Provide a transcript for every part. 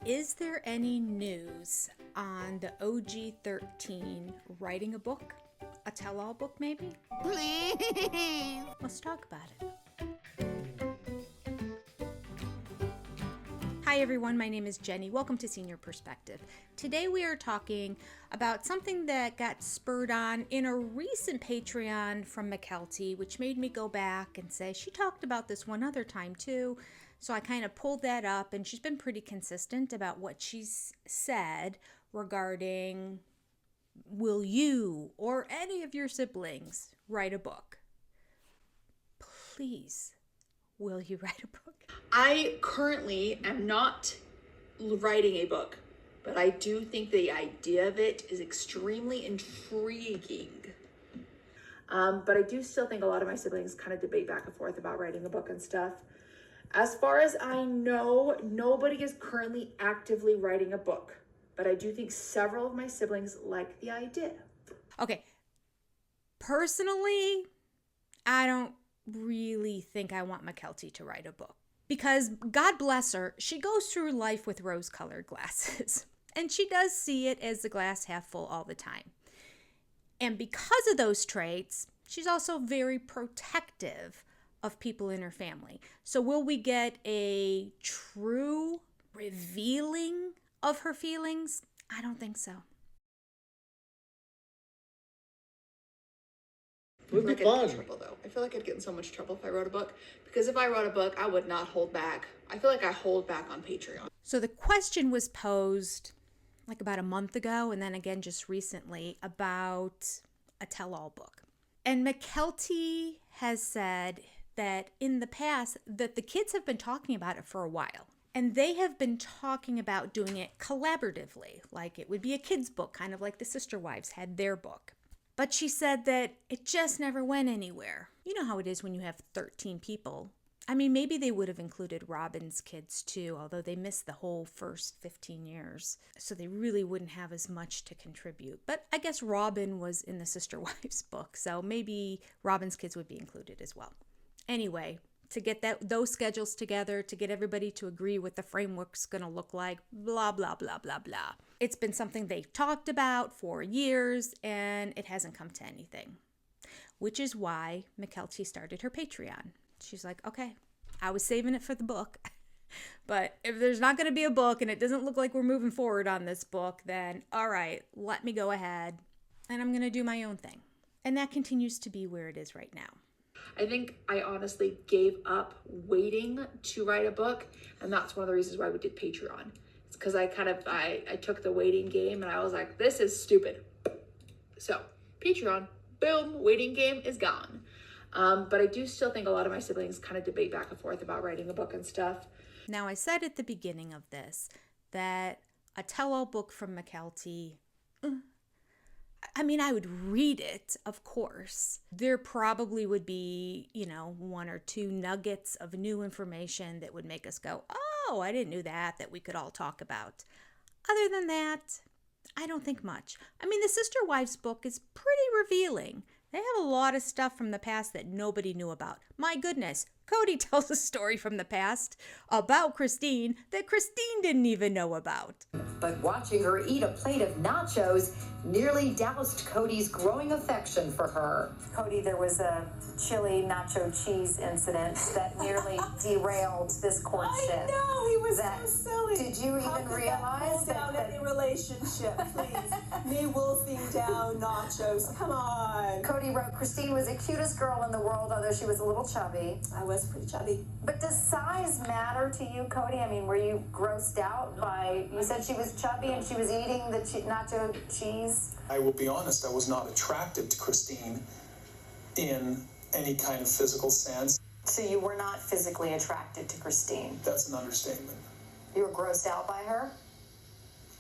Is there any news on the OG 13 writing a book? A tell-all book, maybe? Please! Let's talk about it. Hi everyone, my name is Jenny. Welcome to Senior Perspective. Today we are talking about something that got spurred on in a recent Patreon from Mykelti, which made me go back and say she talked about this one other time too. So I kind of pulled that up, and she's been pretty consistent about what she's said regarding, will you or any of your siblings write a book? Please, will you write a book? I currently am not writing a book, but I do think the idea of it is extremely intriguing. But I do still think a lot of my siblings kind of debate back and forth about writing a book and stuff. As far as I know, nobody is currently actively writing a book, but I do think several of my siblings like the idea. Okay, personally, I don't really think I want Mykelti to write a book. Because, God bless her, she goes through life with rose-colored glasses. And she does see it as the glass half full all the time. And because of those traits, she's also very protective of people in her family. So will we get a true revealing of her feelings? I don't think so. I feel like I'd get in trouble though. I feel like I'd get in so much trouble if I wrote a book. Because if I wrote a book, I would not hold back. I feel like I hold back on Patreon. So the question was posed like about a month ago, and then again just recently, about a tell-all book. And Mykelti has said that in the past that the kids have been talking about it for a while. And they have been talking about doing it collaboratively, like it would be a kid's book, kind of like the Sister Wives had their book. But she said that it just never went anywhere. You know how it is when you have 13 people. I mean, maybe they would have included Robyn's kids too, although they missed the whole first 15 years. So they really wouldn't have as much to contribute. But I guess Robyn was in the Sister Wives book, so maybe Robyn's kids would be included as well. Anyway, to get those schedules together, to get everybody to agree what the framework's going to look like, blah, blah, blah, blah, blah. It's been something they've talked about for years, and it hasn't come to anything, which is why Mykelti started her Patreon. She's like, okay, I was saving it for the book, but if there's not going to be a book and it doesn't look like we're moving forward on this book, then all right, let me go ahead, and I'm going to do my own thing. And that continues to be where it is right now. I think I honestly gave up waiting to write a book, and that's one of the reasons why we did Patreon. It's because I took the waiting game and I was like, this is stupid. So Patreon, boom, waiting game is gone. But I do still think a lot of my siblings kind of debate back and forth about writing a book and stuff. Now, I said at the beginning of this that a tell-all book from Mykelti, I mean, I would read it, of course. There probably would be, one or two nuggets of new information that would make us go, oh, I didn't know that we could all talk about. Other than that, I don't think much. I mean, the Sister Wives book is pretty revealing. They have a lot of stuff from the past that nobody knew about. My goodness, Cody tells a story from the past about Christine that Christine didn't even know about. But watching her eat a plate of nachos nearly doused Cody's growing affection for her. Cody, there was a chili nacho cheese incident that nearly derailed this courtship. I know, he was so silly. Did you even realize that down any relationship, please? Me wolfing down nachos, come on. Cody wrote, Christine was the cutest girl in the world, although she was a little chubby. I was pretty chubby. But does size matter to you, Cody? I mean, were you grossed out by, you said she was chubby and she was eating the nacho cheese? I will be honest, I was not attracted to Christine in any kind of physical sense. So you were not physically attracted to Christine? That's an understatement. You were grossed out by her?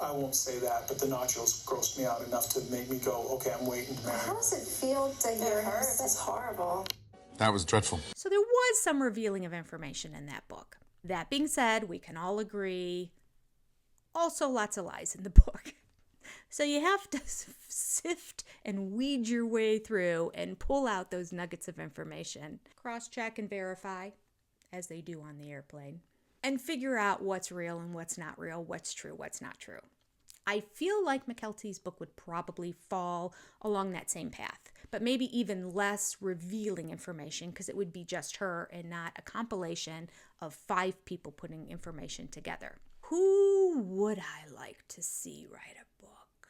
I won't say that, but the nachos grossed me out enough to make me go, okay, I'm waiting to marry. How does it feel to hear her? That's horrible. That was dreadful. So there was some revealing of information in that book. That being said, we can all agree, also lots of lies in the book. So you have to sift and weed your way through and pull out those nuggets of information. Cross-check and verify, as they do on the airplane. and figure out what's real and what's not real, what's true, what's not true. I feel like Mykelti's book would probably fall along that same path, but maybe even less revealing information because it would be just her and not a compilation of 5 people putting information together. Who would I like to see write a book?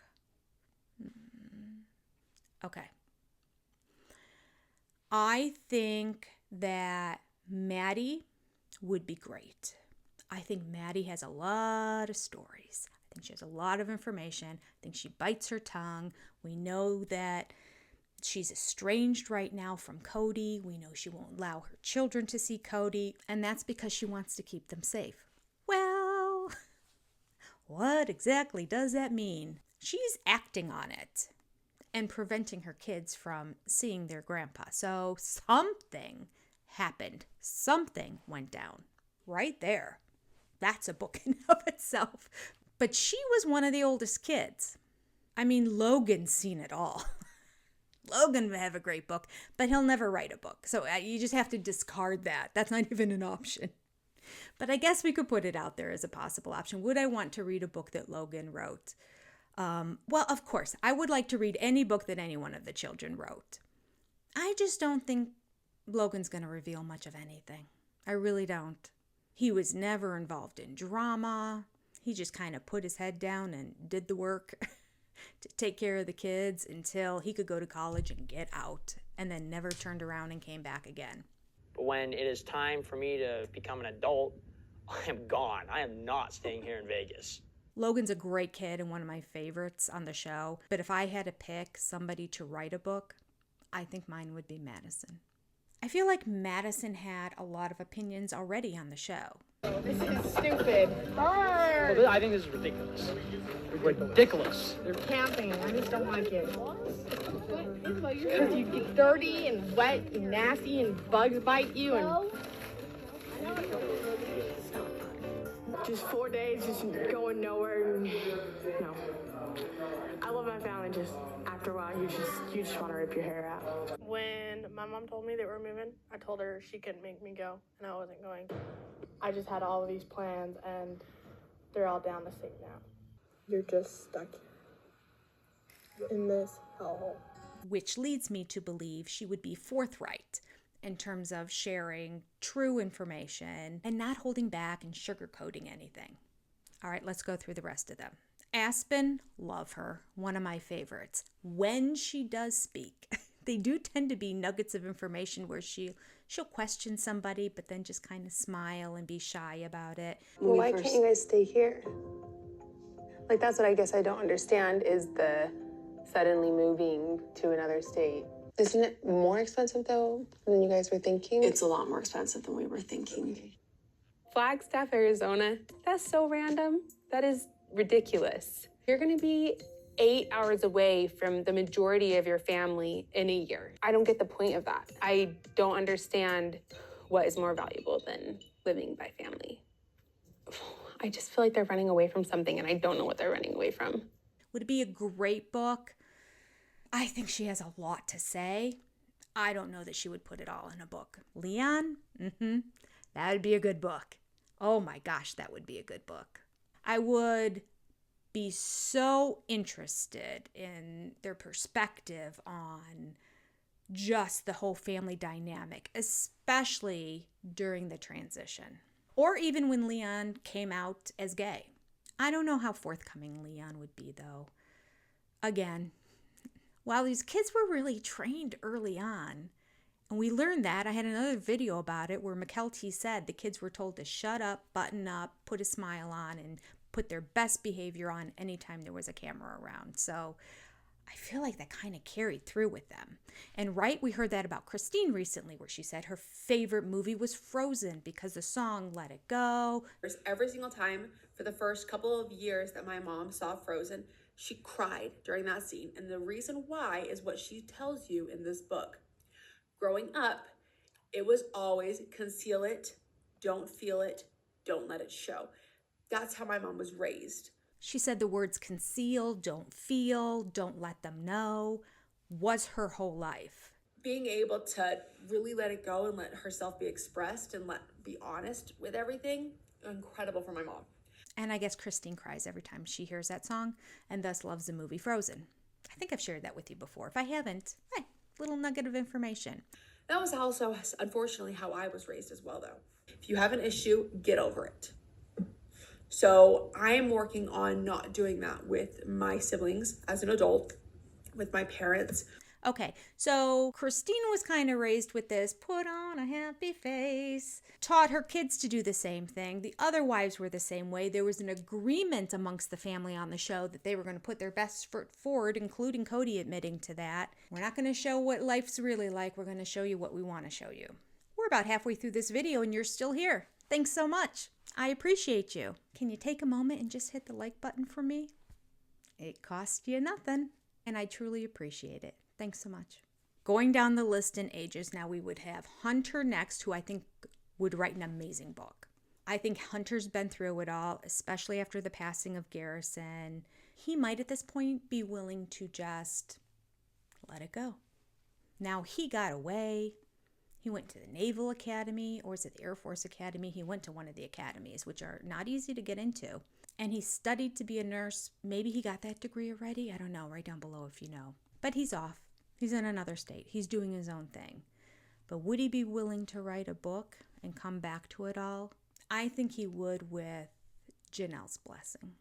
Okay. I think that Maddie would be great. I think Maddie has a lot of stories. I think she has a lot of information. I think she bites her tongue. We know that she's estranged right now from Cody. We know she won't allow her children to see Cody, and that's because she wants to keep them safe. Well, what exactly does that mean? She's acting on it and preventing her kids from seeing their grandpa. So something happened. Something went down right there. That's a book in of itself. But she was one of the oldest kids. I mean, Logan's seen it all. Logan would have a great book, but he'll never write a book. So you just have to discard that. That's not even an option. But I guess we could put it out there as a possible option. Would I want to read a book that Logan wrote? Well, of course, I would like to read any book that any one of the children wrote. I just don't think Logan's going to reveal much of anything. I really don't. He was never involved in drama. He just kind of put his head down and did the work to take care of the kids until he could go to college and get out, and then never turned around and came back again. But when it is time for me to become an adult, I am gone. I am not staying here in Vegas. Logan's a great kid and one of my favorites on the show, but if I had to pick somebody to write a book, I think mine would be Madison. I feel like Madison had a lot of opinions already on the show. This is stupid. Hard. Well, I think this is ridiculous. Ridiculous. They're camping. I just don't like it. Because you get dirty and wet and nasty and bugs bite you and... Just 4 days, just going nowhere. And, no. I love my family. Just after a while, you just want to rip your hair out. When my mom told me that we're moving, I told her she couldn't make me go, and I wasn't going. I just had all of these plans, and they're all down the sink now. You're just stuck in this hellhole. Which leads me to believe she would be forthright in terms of sharing true information and not holding back and sugarcoating anything. All right, let's go through the rest of them. Aspen, love her, one of my favorites. When she does speak, they do tend to be nuggets of information where she'll question somebody, but then just kind of smile and be shy about it. Well, why can't you guys stay here? Like, that's what I guess I don't understand is the suddenly moving to another state. Isn't it more expensive, though, than you guys were thinking? It's a lot more expensive than we were thinking. Okay. Flagstaff, Arizona. That's so random. That is ridiculous. You're going to be 8 hours away from the majority of your family in a year. I don't get the point of that. I don't understand what is more valuable than living by family. I just feel like they're running away from something, and I don't know what they're running away from. Would it be a great book? I think she has a lot to say. I don't know that she would put it all in a book. Leon? That would be a good book. Oh my gosh, that would be a good book. I would be so interested in their perspective on just the whole family dynamic, especially during the transition. Or even when Leon came out as gay. I don't know how forthcoming Leon would be, though. Again, while these kids were really trained early on, and we learned that, I had another video about it where Mykelti said the kids were told to shut up, button up, put a smile on, and put their best behavior on anytime there was a camera around. So I feel like that kind of carried through with them. And right, we heard that about Christine recently, where she said her favorite movie was Frozen because the song Let It Go. Every single time for the first couple of years that my mom saw Frozen, she cried during that scene. And the reason why is what she tells you in this book. Growing up, it was always conceal it, don't feel it, don't let it show. That's how my mom was raised. She said the words conceal, don't feel, don't let them know was her whole life. Being able to really let it go and let herself be expressed and be honest with everything incredible for my mom. And I guess Christine cries every time she hears that song and thus loves the movie Frozen. I think I've shared that with you before. If I haven't, hey, little nugget of information. That was also, unfortunately, how I was raised as well, though. If you have an issue, get over it. So I am working on not doing that with my siblings as an adult, with my parents. Okay, so Christine was kind of raised with this, put on a happy face, taught her kids to do the same thing. The other wives were the same way. There was an agreement amongst the family on the show that they were going to put their best foot forward, including Cody admitting to that. We're not going to show what life's really like. We're going to show you what we want to show you. We're about halfway through this video and you're still here. Thanks so much. I appreciate you. Can you take a moment and just hit the like button for me? It costs you nothing, and I truly appreciate it. Thanks so much. Going down the list in ages, now we would have Hunter next, who I think would write an amazing book. I think Hunter's been through it all, especially after the passing of Garrison. He might at this point be willing to just let it go. Now he got away. He went to the Naval Academy, or is it the Air Force Academy? He went to one of the academies, which are not easy to get into. And he studied to be a nurse. Maybe he got that degree already. I don't know. Write down below if you know. But he's off. He's in another state. He's doing his own thing. But would he be willing to write a book and come back to it all? I think he would with Janelle's blessing.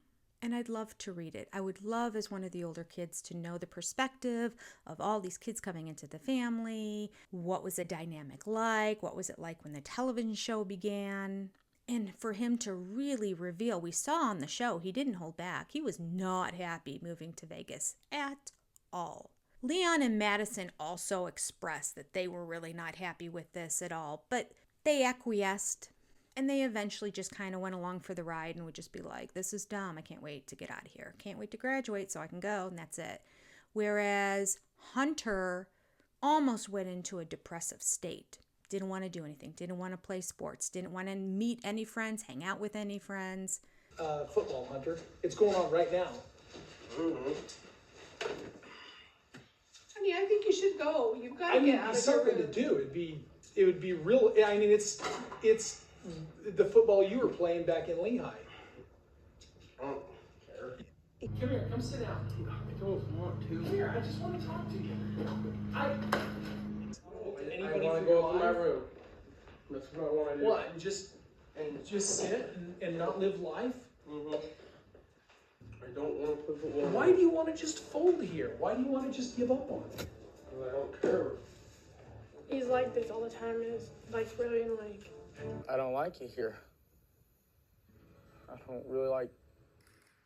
And I'd love to read it. I would love, as one of the older kids, to know the perspective of all these kids coming into the family. What was the dynamic like? What was it like when the television show began? And for him to really reveal, we saw on the show, he didn't hold back. He was not happy moving to Vegas at all. Leon and Madison also expressed that they were really not happy with this at all, but they acquiesced. And they eventually just kind of went along for the ride and would just be like, this is dumb. I can't wait to get out of here. Can't wait to graduate so I can go. And that's it. Whereas Hunter almost went into a depressive state. Didn't want to do anything. Didn't want to play sports. Didn't want to meet any friends, hang out with any friends. Football, Hunter. It's going on right now. Mm-hmm. Honey, I think you should go. You've got to get out of it's your something room. to do. It would be real. I mean, it's the football you were playing back in Lehigh. I don't care. Come here, come sit down. I don't want to. Come here, I just want to talk to you. I want to go up in my room. That's what I want to do. What? And just sit and not live life? Mm-hmm. I don't want to play football. Why do you want to just fold here? Why do you want to just give up on it? Because I don't care. He's like this all the time, and it's like really annoying. I don't like it here. I don't really like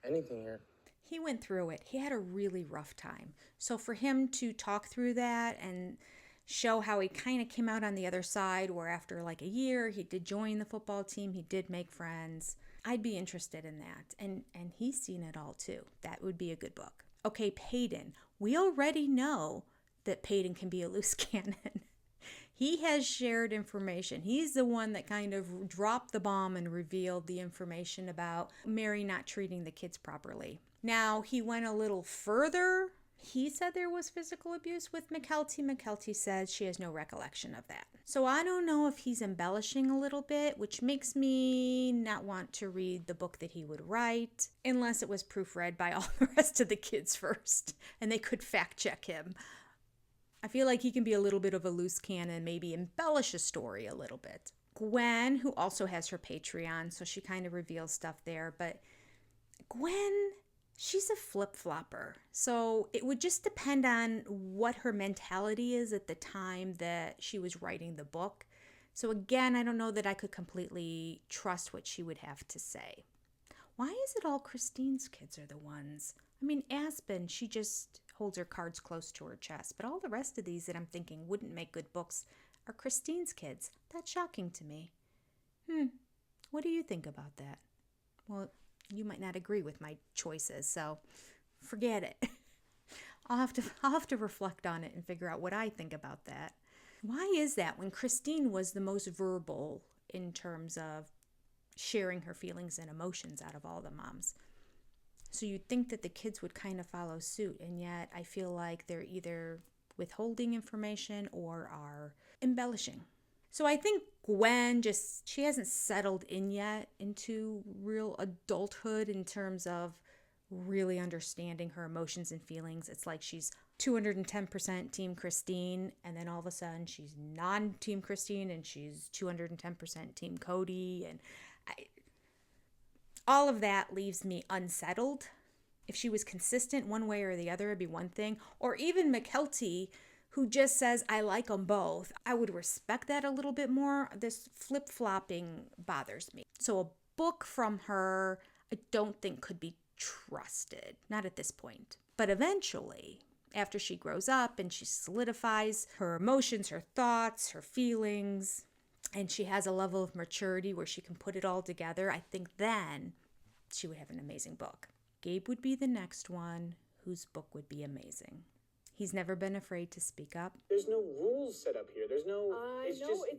anything here. He went through it. He had a really rough time. So for him to talk through that and show how he kind of came out on the other side, where after like a year, he did join the football team, he did make friends. I'd be interested in that. And he's seen it all too. That would be a good book. Okay, Paedon. We already know that Paedon can be a loose cannon. He has shared information. He's the one that kind of dropped the bomb and revealed the information about Mary not treating the kids properly. Now, he went a little further. He said there was physical abuse with Mykelti. Mykelti says she has no recollection of that. So I don't know if he's embellishing a little bit, which makes me not want to read the book that he would write, unless it was proofread by all the rest of the kids first, and they could fact check him. I feel like he can be a little bit of a loose cannon, maybe embellish a story a little bit. Gwen, who also has her Patreon, so she kind of reveals stuff there, but Gwen, she's a flip-flopper. So it would just depend on what her mentality is at the time that she was writing the book. So again, I don't know that I could completely trust what she would have to say. Why is it all Christine's kids are the ones? I mean, Aspen, she just holds her cards close to her chest. But all the rest of these that I'm thinking wouldn't make good books are Christine's kids. That's shocking to me. What do you think about that? Well, you might not agree with my choices, so forget it. I'll have to reflect on it and figure out what I think about that. Why is that when Christine was the most verbal in terms of sharing her feelings and emotions out of all the moms? So you'd think that the kids would kind of follow suit, and yet I feel like they're either withholding information or are embellishing. So I think Gwen she hasn't settled in yet into real adulthood in terms of really understanding her emotions and feelings. It's like she's 210% Team Christine, and then all of a sudden she's non-Team Christine, and she's 210% Team Cody, and all of that leaves me unsettled. If she was consistent one way or the other, it'd be one thing. Or even Mykelti, who just says, I like them both. I would respect that a little bit more. This flip-flopping bothers me. So a book from her, I don't think could be trusted. Not at this point. But eventually, after she grows up and she solidifies her emotions, her thoughts, her feelings, and she has a level of maturity where she can put it all together, I think then she would have an amazing book. Gabe would be the next one whose book would be amazing. He's never been afraid to speak up. There's no rules set up here. There's no,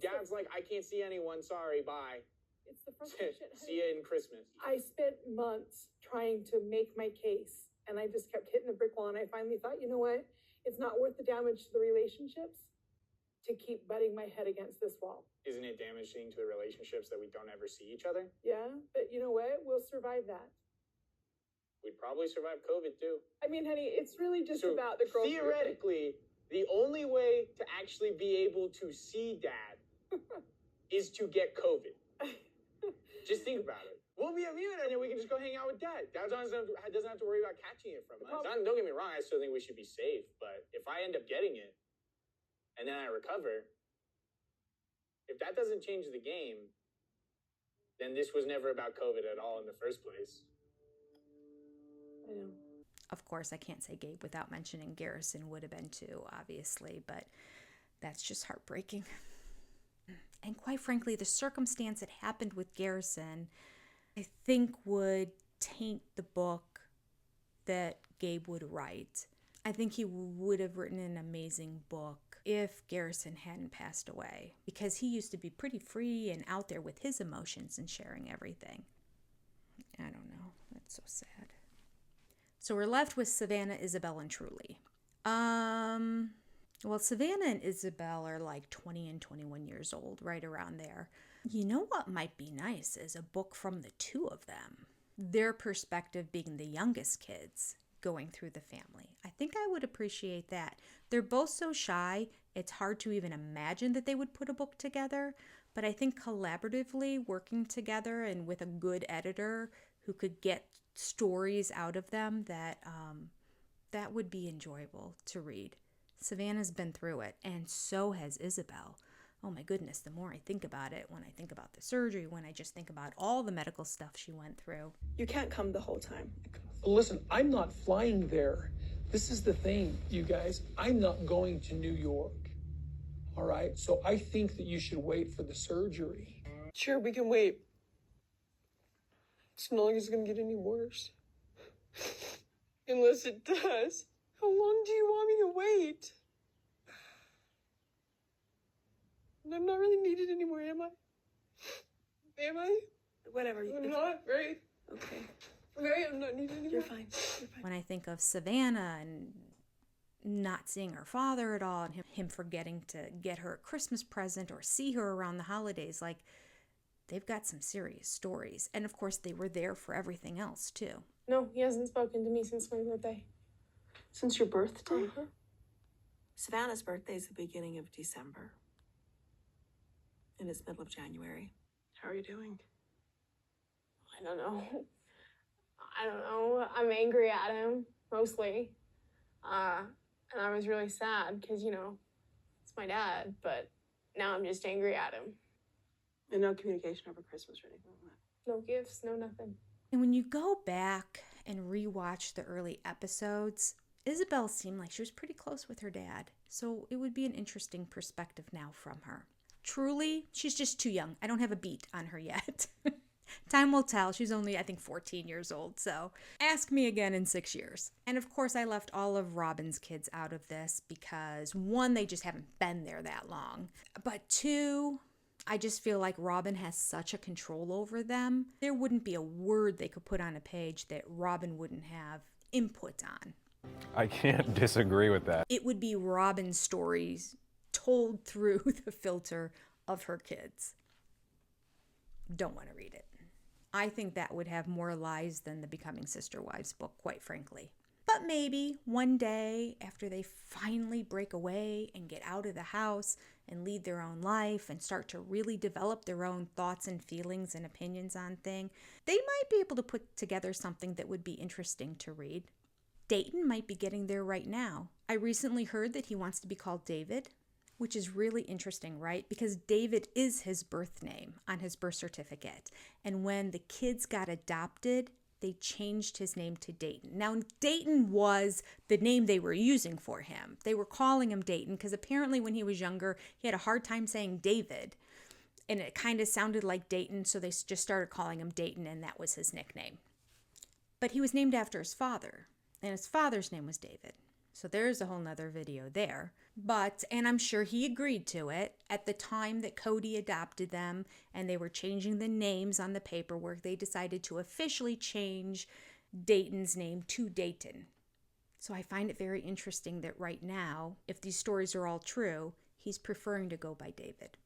Dad's like, I can't see anyone, sorry, bye. It's the frustration. See you in Christmas. I spent months trying to make my case, and I just kept hitting a brick wall, and I finally thought, you know what? It's not worth the damage to the relationships to keep butting my head against this wall. Isn't it damaging to the relationships that we don't ever see each other? Yeah, but you know what? We'll survive that. We'd probably survive COVID too. I mean, honey, it's really just about the growth. Theoretically, the only way to actually be able to see Dad is to get COVID. Just think about it. We'll be immune and then we can just go hang out with Dad. Dad doesn't have to worry about catching it from us. Don't get me wrong, I still think we should be safe, but if I end up getting it and then I recover, if that doesn't change the game, then this was never about COVID at all in the first place. I know. Of course, I can't say Gabe without mentioning Garrison would have been too, obviously, but that's just heartbreaking. And quite frankly, the circumstance that happened with Garrison, I think would taint the book that Gabe would write. I think he would have written an amazing book if Garrison hadn't passed away, because he used to be pretty free and out there with his emotions and sharing everything. I don't know. That's so sad. So we're left with Savannah, Isabel, and Truly. Well, Savannah and Isabel are like 20 and 21 years old, right around there. You know what might be nice is a book from the two of them. Their perspective being the youngest kids going through the family. I think I would appreciate that. They're both so shy, it's hard to even imagine that they would put a book together. But I think collaboratively working together and with a good editor who could get stories out of them, that would be enjoyable to read. Savannah's been through it, and so has Isabel. Oh my goodness, the more I think about it, when I think about the surgery, when I just think about all the medical stuff she went through. You can't come the whole time. Listen, I'm not flying there. This is the thing, you guys. I'm not going to New York. All right? So I think that you should wait for the surgery. Sure, we can wait. It's not like it's gonna get any worse. Unless it does. How long do you want me to wait? I'm not really needed anymore, am I? Am I? Whatever. I'm not, right? Okay. Right, I'm not needed anymore. You're fine. You're fine. When I think of Savannah and not seeing her father at all, and him forgetting to get her a Christmas present or see her around the holidays, like, they've got some serious stories. And of course, they were there for everything else, too. No, he hasn't spoken to me since my birthday. Since your birthday? Uh-huh. Savannah's birthday is the beginning of December. And it's middle of January. How are you doing? I don't know. I'm angry at him, mostly. And I was really sad because, it's my dad, but now I'm just angry at him. And no communication over Christmas or anything like that? No gifts, no nothing. And when you go back and rewatch the early episodes, Isabel seemed like she was pretty close with her dad. So it would be an interesting perspective now from her. Truly, she's just too young. I don't have a beat on her yet. Time will tell. She's only, I think, 14 years old. So ask me again in 6 years. And of course, I left all of Robyn's kids out of this because, one, they just haven't been there that long. But two, I just feel like Robyn has such a control over them. There wouldn't be a word they could put on a page that Robyn wouldn't have input on. I can't disagree with that. It would be Robyn's stories told through the filter of her kids. Don't want to read it. I think that would have more lies than the Becoming Sister Wives book, quite frankly. But maybe one day, after they finally break away and get out of the house and lead their own life and start to really develop their own thoughts and feelings and opinions on things, they might be able to put together something that would be interesting to read. Dayton might be getting there right now. I recently heard that he wants to be called David, which is really interesting, right? Because David is his birth name on his birth certificate. And when the kids got adopted, they changed his name to Dayton. Now, Dayton was the name they were using for him. They were calling him Dayton because apparently when he was younger, he had a hard time saying David. And it kind of sounded like Dayton, so they just started calling him Dayton, and that was his nickname. But he was named after his father, and his father's name was David. So there's a whole nother video there. And I'm sure he agreed to it at the time that Cody adopted them and they were changing the names on the paperwork. They decided to officially change Dayton's name to Dayton. So I find it very interesting that right now, if these stories are all true, he's preferring to go by David.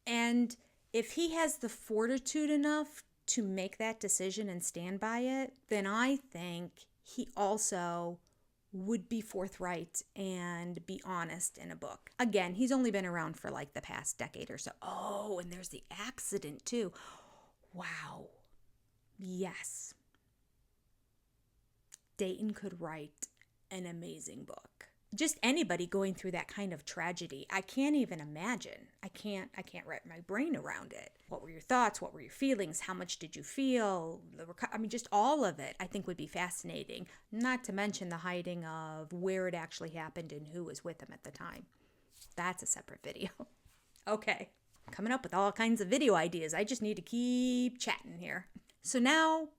And if he has the fortitude enough to make that decision and stand by it, then I think he also would be forthright and be honest in a book. Again, he's only been around for like the past decade or so. Oh, and there's the accident too. Wow. Yes. Dayton could write an amazing book. Just anybody going through that kind of tragedy, I can't even imagine. I can't wrap my brain around it. What were your thoughts? What were your feelings? How much did you feel? Just all of it I think would be fascinating. Not to mention the hiding of where it actually happened and who was with him at the time. That's a separate video. Okay, coming up with all kinds of video ideas. I just need to keep chatting here. So now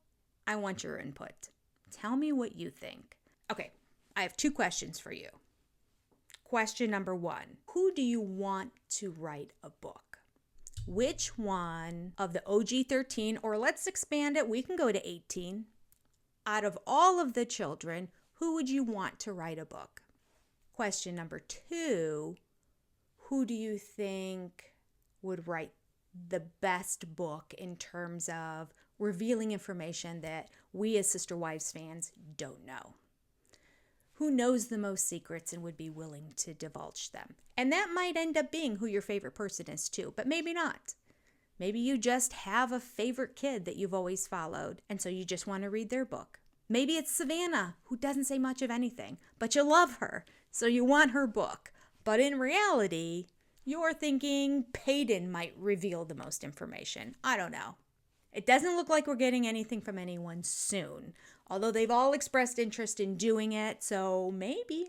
I want your input. Tell me what you think. Okay, I have 2 questions for you. Question number 1, who do you want to write a book? Which one of the OG 13, or let's expand it, we can go to 18. Out of all of the children, who would you want to write a book? Question number 2, who do you think would write the best book in terms of revealing information that we as Sister Wives fans don't know? Who knows the most secrets and would be willing to divulge them? And that might end up being who your favorite person is too, but maybe not. Maybe you just have a favorite kid that you've always followed, and so you just want to read their book. Maybe it's Savannah, who doesn't say much of anything, but you love her, so you want her book. But in reality, you're thinking Paedon might reveal the most information. I don't know. It doesn't look like we're getting anything from anyone soon, although they've all expressed interest in doing it, so maybe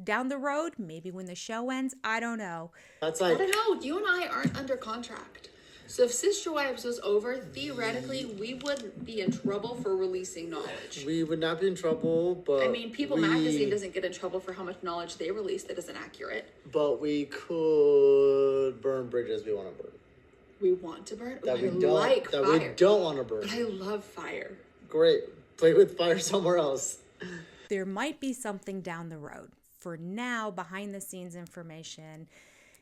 down the road, maybe when the show ends, I don't know. I don't know. You and I aren't under contract. So if Sister Wives was over, theoretically, we wouldn't be in trouble for releasing knowledge. We would not be in trouble, but People Magazine doesn't get in trouble for how much knowledge they release that isn't accurate. But we could burn bridges we want to burn. We want to burn? That we fire. don't want to burn. But I love fire. Great. Play with fire somewhere else. There might be something down the road. For now, behind the scenes information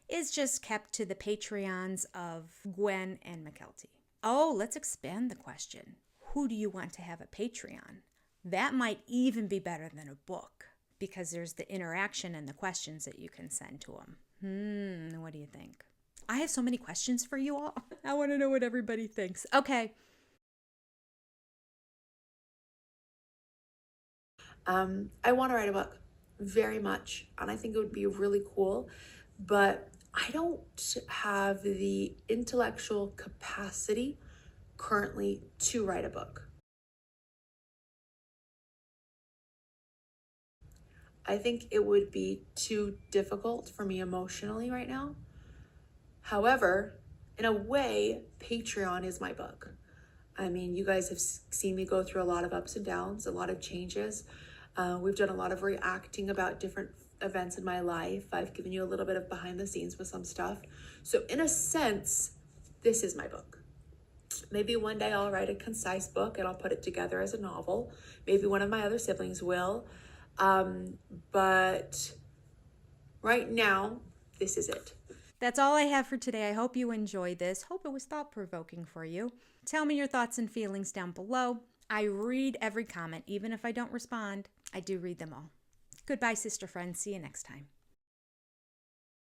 is just kept to the Patreons of Gwen and Mykelti. Oh, let's expand the question. Who do you want to have a Patreon? That might even be better than a book because there's the interaction and the questions that you can send to them. What do you think? I have so many questions for you all. I want to know what everybody thinks. Okay. I want to write a book very much, and I think it would be really cool, but I don't have the intellectual capacity currently to write a book. I think it would be too difficult for me emotionally right now. However, in a way, Patreon is my book. I mean, you guys have seen me go through a lot of ups and downs, a lot of changes. We've done a lot of reacting about different events in my life. I've given you a little bit of behind the scenes with some stuff. So in a sense, this is my book. Maybe one day I'll write a concise book and I'll put it together as a novel. Maybe one of my other siblings will. But right now, this is it. That's all I have for today. I hope you enjoyed this. Hope it was thought-provoking for you. Tell me your thoughts and feelings down below. I read every comment, even if I don't respond. I do read them all. Goodbye, sister friends. See you next time.